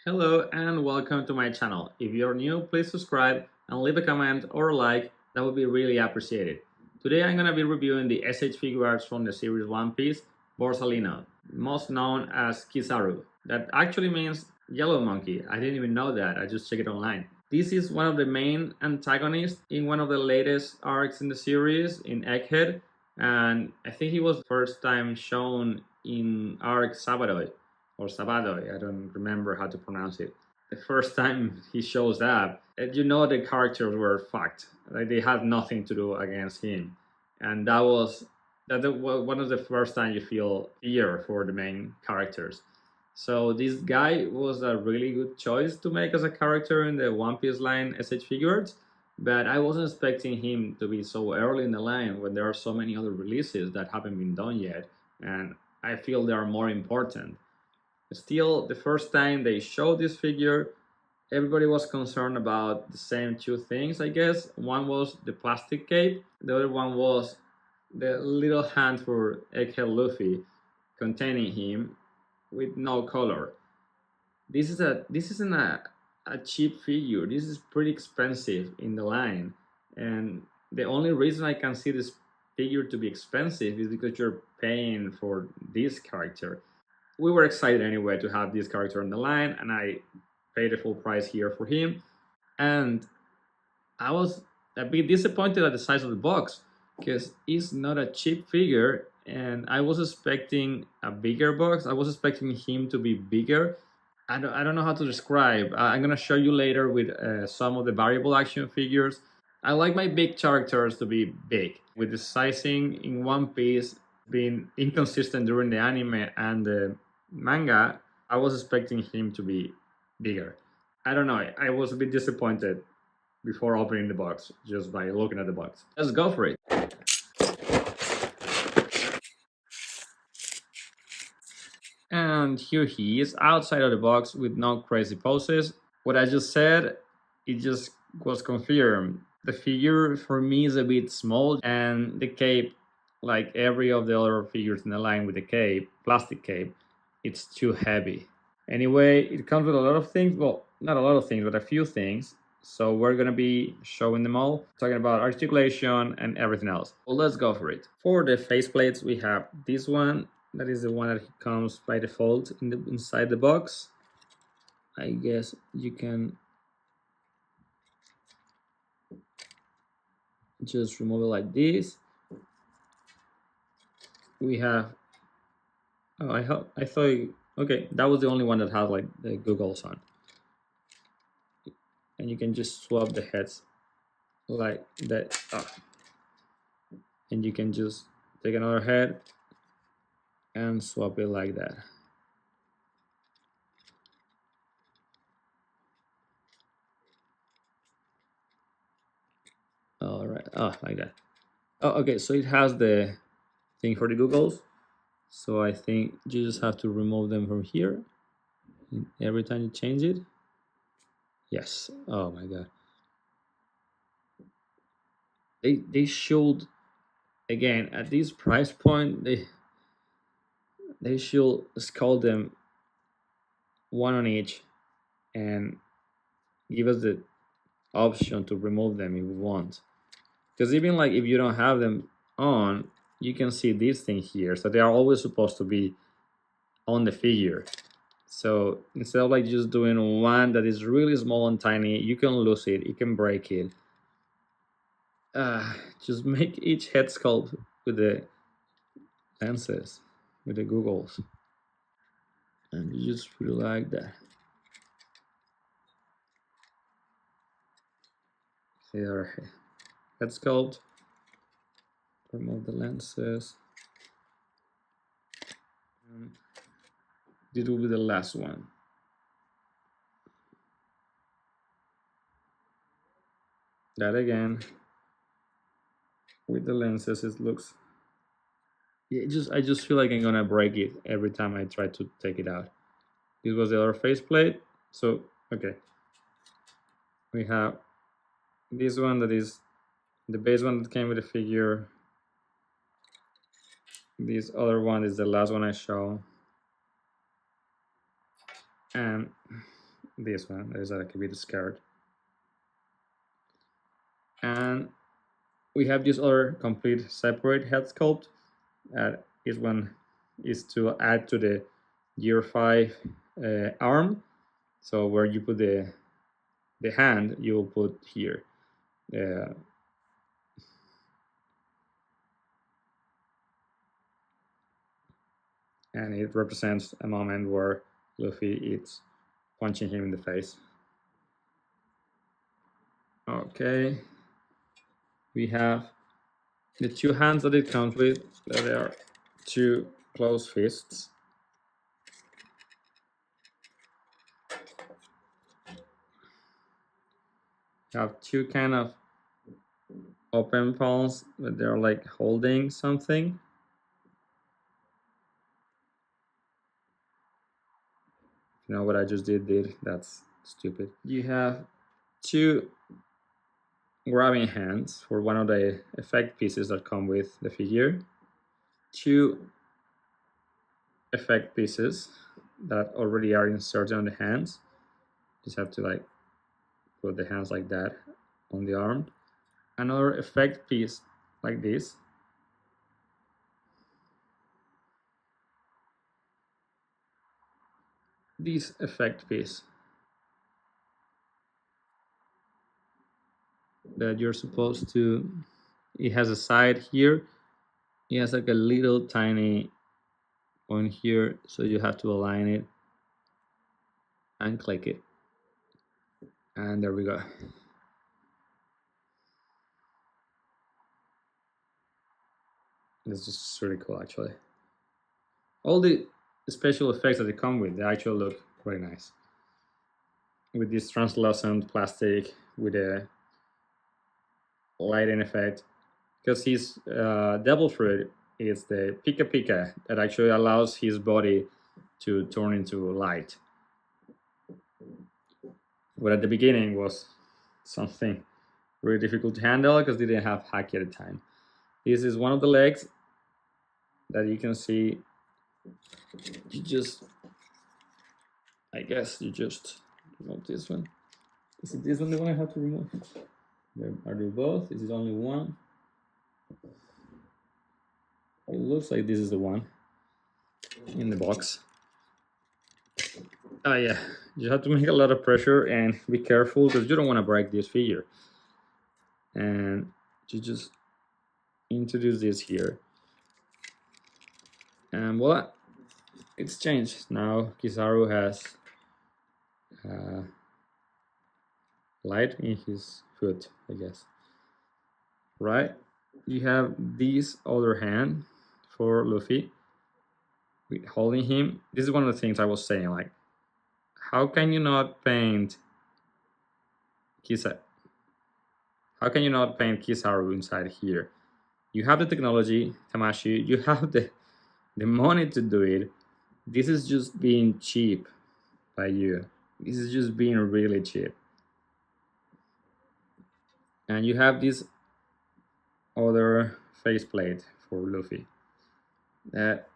Hello and welcome to my channel. If you're new, please subscribe and leave a comment or a like, that would be really appreciated. Today I'm gonna be reviewing the SH Figuarts from the series One Piece Borsalino, most known as Kizaru. That actually means yellow monkey. I didn't even know that, I just checked it online. This is one of the main antagonists in one of the latest arcs in the series, in Egghead, and I think he was first time shown in arc Sabadoy or sabadoy. I don't remember how to pronounce it. The first time he shows up, you know the characters were fucked. Like they had nothing to do against him, and that was one of the first time you feel fear for the main characters. So this guy was a really good choice to make as a character in the One Piece line SH Figuarts, but I wasn't expecting him to be so early in the line when there are so many other releases that haven't been done yet, and I feel they are more important. Still, the first time they showed this figure, everybody was concerned about the same two things, I guess. One was the plastic cape, the other one was the little hand for Egghead Luffy containing him with no color. This isn't a cheap figure. This is pretty expensive in the line. And the only reason I can see this figure to be expensive is because you're paying for this character. We were excited anyway to have this character on the line, and I paid the full price here for him. And I was a bit disappointed at the size of the box because it's not a cheap figure, and I was expecting a bigger box. I was expecting him to be bigger. I don't know how to describe. I'm gonna show you later with some of the variable action figures. I like my big characters to be big. With the sizing in One Piece being inconsistent during the anime and the manga, I was expecting him to be bigger. I don't know. I was a bit disappointed before opening the box just by looking at the box. Let's go for it. And here he is outside of the box with no crazy poses. What I just said, it just was confirmed. The figure for me is a bit small, and the cape, like every of the other figures in the line with the cape, plastic cape, it's too heavy. Anyway, it comes with a lot of things. Well, not a lot of things, but a few things. So we're gonna be showing them all, talking about articulation and everything else. Well, let's go for it. For the faceplates, we have this one. That is the one that comes by default inside the box. I guess you can just remove it like this. We have. Oh, I thought. Okay, that was the only one that had like the goggles on, and you can just swap the heads like that. And you can just take another head and swap it like that. All right. Oh, like that. Oh, okay. So it has the thing for the goggles. So I think you just have to remove them from here every time you change it. Yes. Oh my god. They should, again, at this price point, they should sculpt them one on each and give us the option to remove them if we want. Because even like if you don't have them on, you can see this thing here. So they are always supposed to be on the figure. So instead of like just doing one that is really small and tiny, you can lose it, you can break it. Just make each head sculpt with the lenses, with the googles, and you just put it like that. Here, head sculpt, remove the lenses. And this will be the last one. That again, with the lenses, it looks. I just feel like I'm gonna break it every time I try to take it out. This was the other faceplate. So okay, we have this one that is the base one that came with the figure. This other one is the last one I show. And this one is like a bit scared. And we have this other complete separate head sculpt. This one is to add to the Gear 5 arm. So where you put the hand, you will put here. And it represents a moment where Luffy is punching him in the face. Okay, we have the two hands that it comes with. There are two closed fists. You have two kind of open palms, but they're like holding something. You know what I just did? That's stupid. You have two grabbing hands for one of the effect pieces that come with the figure. Two effect pieces that already are inserted on the hands. Just have to like put the hands like that on the arm. Another effect piece like this. This effect piece that you're supposed to, it has a side here. It has like a little tiny point here, so you have to align it and click it. And there we go. This is really cool actually. All the special effects that they come with, they actually look very nice. With this translucent plastic, with a lighting effect, because his devil fruit is the Pika Pika that actually allows his body to turn into light. But at the beginning was something really difficult to handle because they didn't have Haki at the time. This is one of the legs that you can see. I guess you just remove this one. Is it this one the one I have to remove? Are they both? Is it only one? It looks like this is the one in the box. Oh yeah, you have to make a lot of pressure and be careful because you don't want to break this figure. And you just introduce this here. And voila, it's changed. Now Kizaru has light in his foot, I guess. Right? You have this other hand for Luffy with holding him. This is one of the things I was saying, like, how can you not paint Kizaru? How can you not paint Kizaru inside here? You have the technology, Tamashii, you have the money to do it. This is just being cheap by you. This is just being really cheap. And you have this other faceplate for Luffy that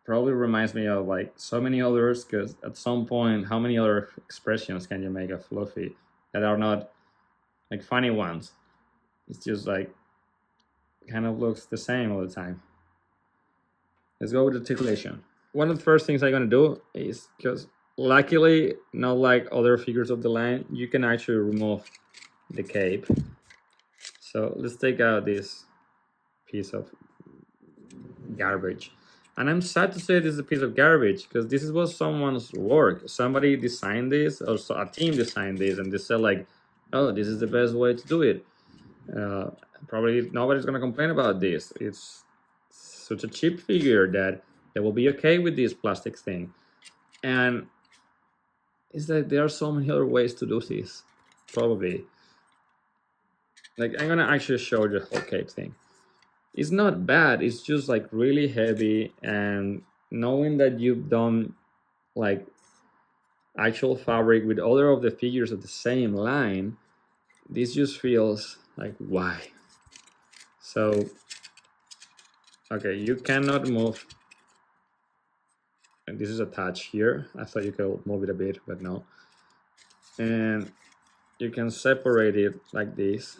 probably reminds me of like so many others, because at some point, how many other expressions can you make of Luffy that are not like funny ones? It's just like kind of looks the same all the time. Let's go with articulation. One of the first things I'm gonna do is, because luckily, not like other figures of the line, you can actually remove the cape. So let's take out this piece of garbage. And I'm sad to say this is a piece of garbage because this was someone's work. Somebody designed this, or a team designed this, and they said like, oh, this is the best way to do it. Probably nobody's gonna complain about this. It's such a cheap figure that they will be okay with this plastic thing. And it's like there are so many other ways to do this, probably. Like, I'm gonna actually show you the whole cape thing. It's not bad, it's just like really heavy, and knowing that you've done like actual fabric with other of the figures of the same line, this just feels like, why? So, okay, you cannot move, and this is attached here. I thought you could move it a bit, but no. and you can separate it like this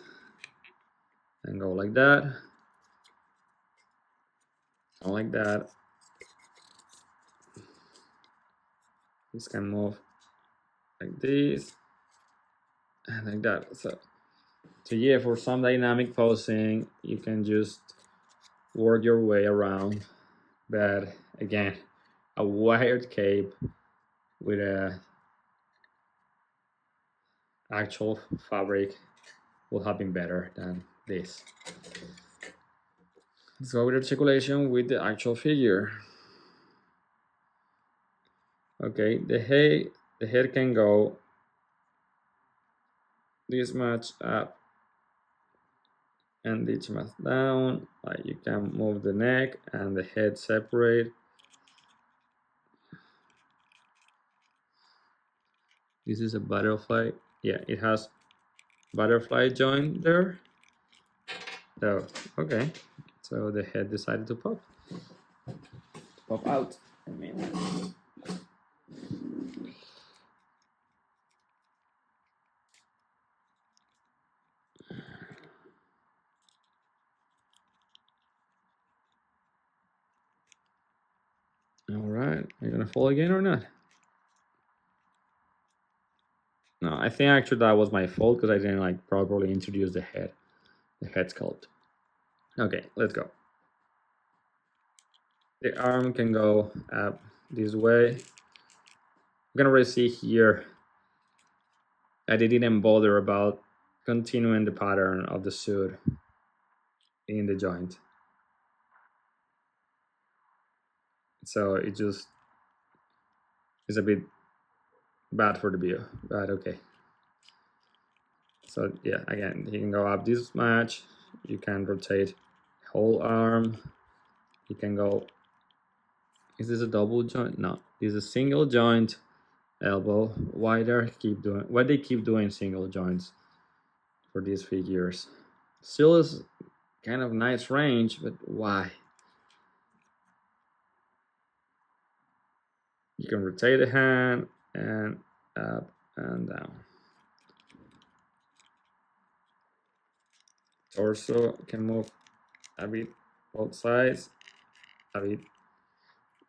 and go like that and like that. This can move like this and like that. So yeah, for some dynamic posing, you can just work your way around. But again, a wired cape with a actual fabric will have been better than this. Let's go with articulation with the actual figure. Okay, the head can go this much up and this much down. Like you can move the neck and the head separate. This is a butterfly. Yeah, it has butterfly joint there. So okay, so the head decided to pop out. I mean. All right, are you gonna fall again or not? No, I think actually that was my fault because I didn't like properly introduce the head sculpt. Okay, let's go. The arm can go up this way. You can already see here that they didn't bother about continuing the pattern of the suit in the joint. So it just is a bit bad for the view, but okay. So yeah, again, you can go up this much. You can rotate the whole arm. You can go. Is this a double joint? No, this is a single joint elbow. Why they keep doing single joints for these figures? Still is kind of nice range, but why? You can rotate the hand and up and down. Torso can move a bit both sides, a bit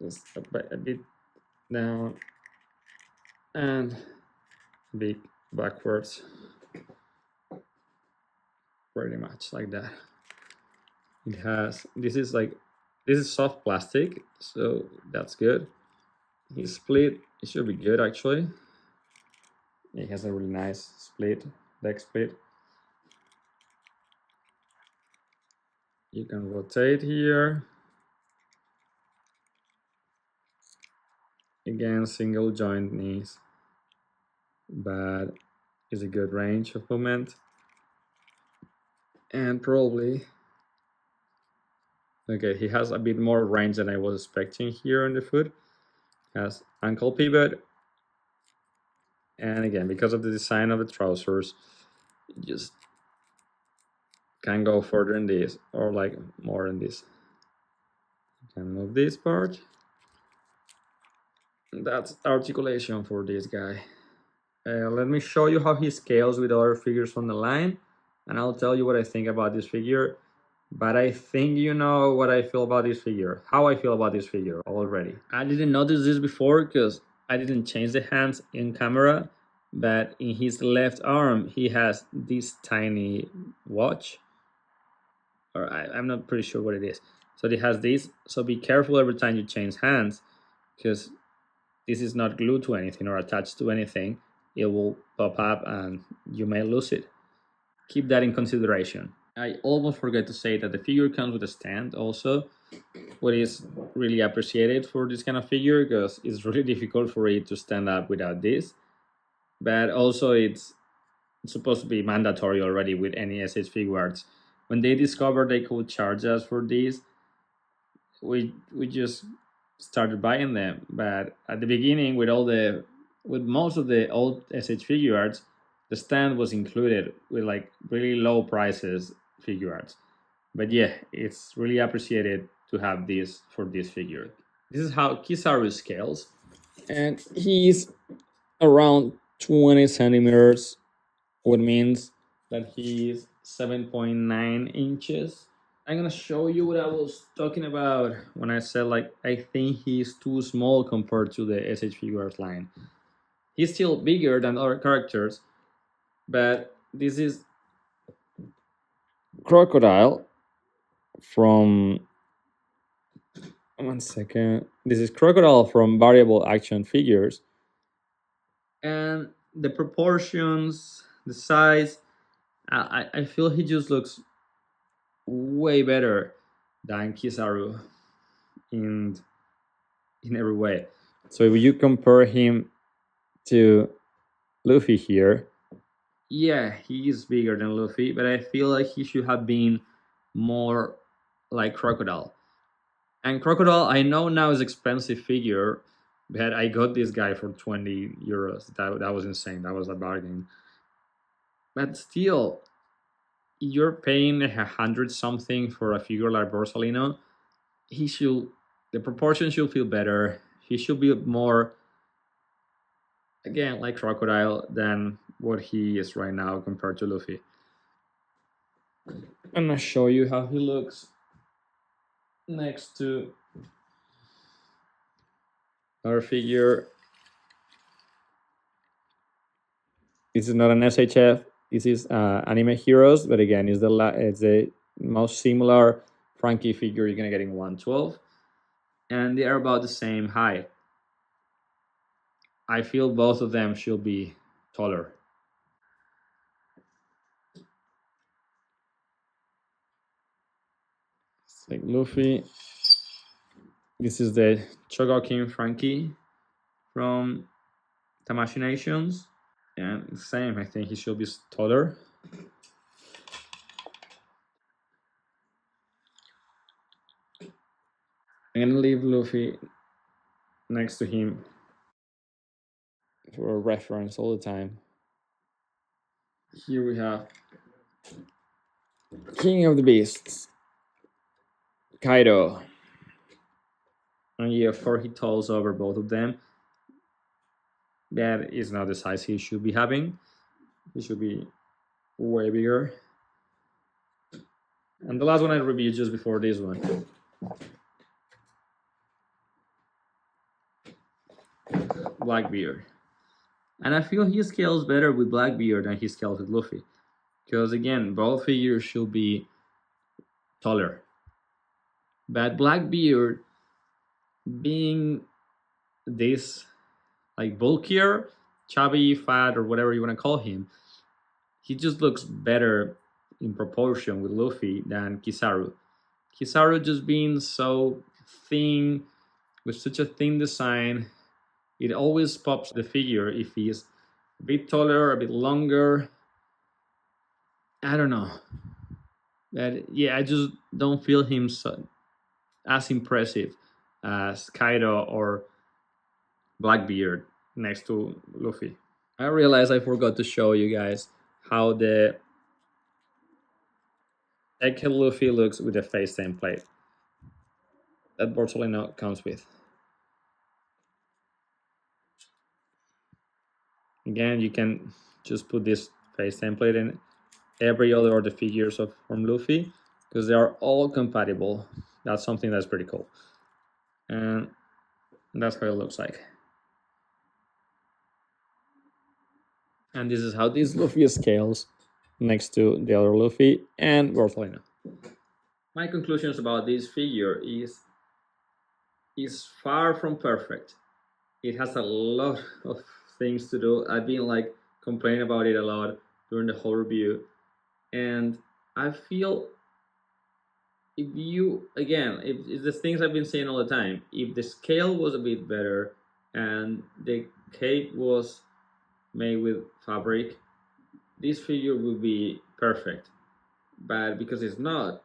just a bit down and a bit backwards, pretty much like that. It has this is soft plastic, so that's good. His split, it should be good actually. It has a really nice split, leg split. You can rotate here. Again, single joint knees, but it's a good range of movement. And probably, okay, he has a bit more range than I was expecting here on the foot. Has ankle pivot. And again, because of the design of the trousers, you just can go further in this or like more in this. You can move this part. That's articulation for this guy. Let me show you how he scales with other figures from the line, and I'll tell you what I think about this figure. But I think you know what I feel about this figure, how I feel about this figure already. I didn't notice this before because I didn't change the hands in camera, but in his left arm he has this tiny watch, or I'm not pretty sure what it is. So he has this, so be careful every time you change hands because this is not glued to anything or attached to anything. It will pop up and you may lose it. Keep that in consideration. I almost forgot to say that the figure comes with a stand also, what is really appreciated for this kind of figure because it's really difficult for it to stand up without this. But also it's supposed to be mandatory already with any SH Figuarts. When they discovered they could charge us for this, we just started buying them. But at the beginning, with most of the old SH Figuarts, the stand was included with like really low prices Figuarts. But yeah, it's really appreciated to have this for this figure. This is how Kizaru scales, and he's around 20 centimeters, which means that he is 7.9 inches. I'm gonna show you what I was talking about when I said like I think he's too small compared to the SH Figuarts line. He's still bigger than other characters, but this is Crocodile from one second. This is Crocodile from Variable Action Figures, and the proportions, the size, I feel he just looks way better than Kizaru in every way. So if you compare him to Luffy here, yeah, he is bigger than Luffy, but I feel like he should have been more like Crocodile. And Crocodile, I know now is expensive figure, but I got this guy for 20 euros. That was insane. That was a bargain. But still, you're paying 100 something for a figure like Borsalino. He should, the proportion should feel better. He should be more, again, like Crocodile than what he is right now compared to Luffy. I'm gonna show you how he looks next to our figure. This is not an SHF. This is Anime Heroes, but again, it's the most similar Frankie figure you're gonna get in 112, and they are about the same height. I feel both of them should be taller. It's like Luffy. This is the Chogokin Frankie from Tamashii Nations, and same. I think he should be taller. I'm gonna leave Luffy next to him for a reference all the time. Here we have King of the Beasts, Kaido. And yeah, for he tolls over both of them. That is not the size he should be having. He should be way bigger. And the last one I reviewed just before this one, Blackbeard. And I feel he scales better with Blackbeard than he scales with Luffy. Because again, both figures should be taller. But Blackbeard, being this like bulkier, chubby, fat, or whatever you want to call him, he just looks better in proportion with Luffy than Kizaru. Kizaru just being so thin, with such a thin design, it always pops the figure if he's a bit taller, a bit longer. I don't know. But yeah, I just don't feel him as impressive as Kaido or Blackbeard next to Luffy. I realized I forgot to show you guys how the egghead Luffy looks with the face template that Borsalino comes with. Again, you can just put this face template in every other of the figures from Luffy because they are all compatible. That's something that's pretty cool. And that's how it looks like. And this is how this Luffy scales next to the other Luffy and Borsalino. My conclusions about this figure is far from perfect. It has a lot of things to do. I've been like complaining about it a lot during the whole review, and I feel if you again, if the things I've been saying all the time, if the scale was a bit better and the cape was made with fabric, this figure would be perfect. But because it's not,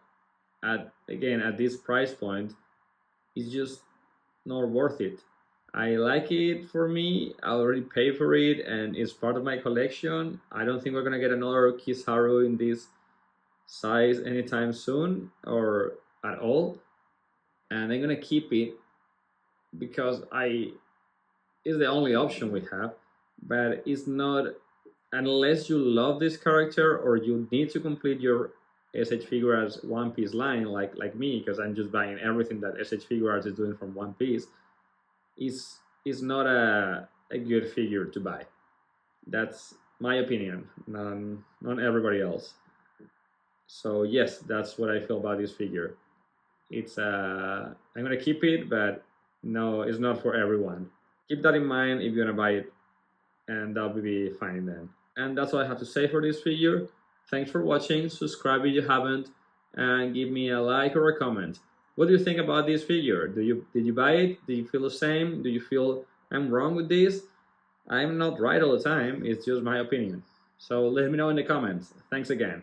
at this price point, it's just not worth it. I like it for me. I already paid for it, and it's part of my collection. I don't think we're gonna get another Kizaru in this size anytime soon or at all. And I'm gonna keep it because it's the only option we have. but it's not, unless you love this character or you need to complete your SH Figuarts One Piece line, like me, because I'm just buying everything that SH Figuarts is doing from One Piece, is not a good figure to buy. That's my opinion, not everybody else. So yes, that's what I feel about this figure. It's I'm gonna keep it, but no, it's not for everyone. Keep that in mind if you're gonna buy it, and that'll be fine then. And that's all I have to say for this figure. Thanks for watching. Subscribe if you haven't, and give me a like or a comment. What do you think about this figure? Did you buy it? Do you feel the same? Do you feel I'm wrong with this? I'm not right all the time. It's just my opinion. So let me know in the comments. Thanks again.